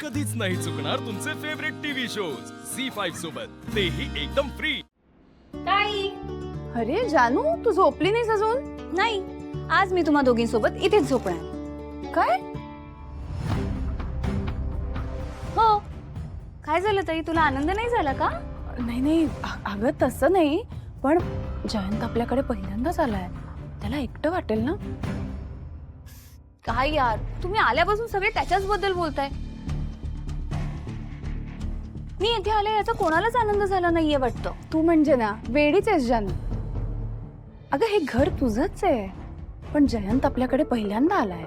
कधीच नाही चुकणार तुमचे फेवरेट टीव्ही शोज झी5 सोबत, तेही एकदम फ्री। ताई, अरे जानू, तू झोपली नाहीस अजून? नाही, आज मी तुम्हा दोघींसोबत इथेच झोपणार। काय? हो, काय झालं ताई, तुला आनंद नाही झाला का? नाही नाही, अगं तसं नाही, पण जयंत आपल्याकडे पहिल्यांदाच आलाय, त्याला एकटं वाटेल ना? काय यार, तुम्ही आल्यापासून सगळे त्याच्याच बद्दल बोलताय। मी इथे आले याचा कोणालाच आनंद झाला नाहीये वाटतं। तू म्हणजे ना वेडीच आहेस जानू। अगं हे घर तुझंच आहे, पण जयंत आपल्याकडे पहिल्यांदा आलाय,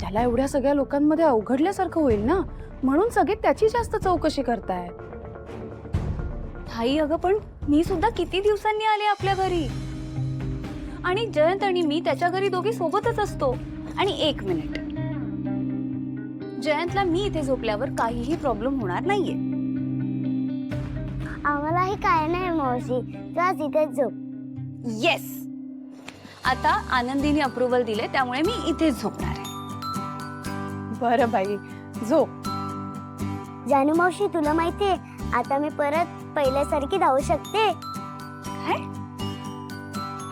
त्याला एवढ्या सगळ्या लोकांमध्ये अवघडल्यासारखं होईल ना, म्हणून सगळे त्याची जास्त चौकशी करताय। ताई अगं, पण मी सुद्धा किती दिवसांनी आले आपल्या घरी, आणि जयंत आणि मी त्याच्या घरी दोघे सोबतच असतो। आणि एक मिनिट, जयंतला मी इथे झोपल्यावर काहीही प्रॉब्लेम होणार नाहीये। आम्हालाही काय नाही मावशी, जा इथेच झोप. येस, आता आनंदीने अप्रुव्हल दिले, त्यामुळे मी इथेच झोपणार आहे। बरं बाई, झोप। जानू मावशी, तुला माहितीये आता मी परत पहिल्यासारखी धावू शकते. काय?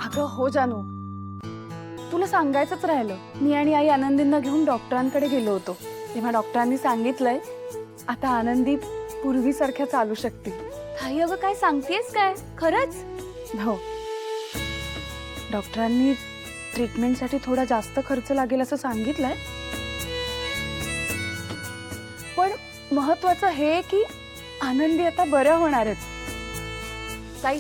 अगं हो जानू, तुला सांगायचंच राहिलं, मी आणि आई आनंदींना घेऊन डॉक्टरांकडे गेलो होतो, तेव्हा डॉक्टरांनी सांगितलंय आता आनंदी पूर्वीसारख्या चालू शकते। ताई अगं, काय सांगतेस काय? खरंच? हो, डॉक्टरांनी ट्रीटमेंटसाठी थोडा जास्त खर्च लागेल असं सांगितलंय, पण महत्वाचं हे की आनंदी आता बऱ्या होणार आहेत। ताई,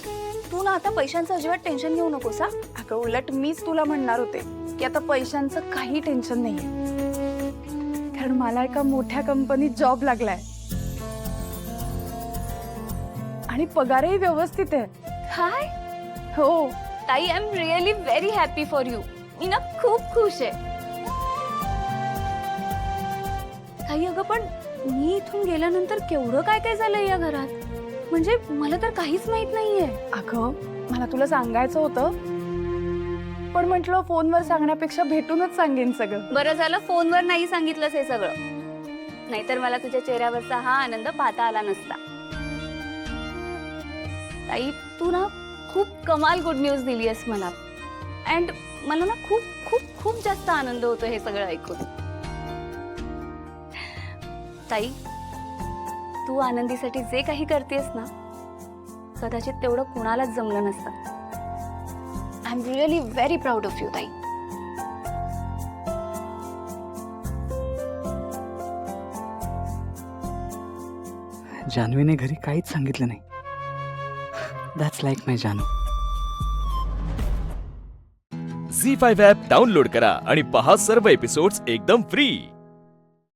तू ना आता पैशांचं अजिबात टेन्शन घेऊ नकोस हा। अगं उलट मीच तुला म्हणणार होते की आता पैशांचं काही टेन्शन नाहीये, कारण मला एका मोठ्या कंपनीत जॉब लागलाय आणि पगारही व्यवस्थित आहे। काय? हो ताई, I am really very happy for you. मी ना खूप खुश आहे। ताई अगं, पण मी इथून गेल्यानंतर केवढं काय काय झालं या घरात, म्हणजे मला तर काहीच माहित नाहीये। अगं मला तुला सांगायचं होतं, पण म्हटलं फोनवर सांगण्यापेक्षा भेटूनच सांगेन सगळं। बरं झालं फोनवर नाही सांगितलंस हे सगळं, नाहीतर मला तुझ्या चेहऱ्यावरचा हा आनंद पाहता आला नसता। ताई, तू ना खूप कमाल गुड न्यूज दिली आहेस मला, अँड मला ना खूप खूप खूप जास्त आनंद होतो हे सगळं ऐकून। ताई, तू आनंदीसाठी जे काही करतेस ना, कदाचित तेवढं कुणालाच जमलं नसतं। I am really very proud of you ताई। जान्हवीने घरी काहीच सांगितलं नाही। दॅट्स लाईक माय जानू। झी5 ॲप डाउनलोड करा आणि पहा सर्व एपिसोड्स एकदम फ्री।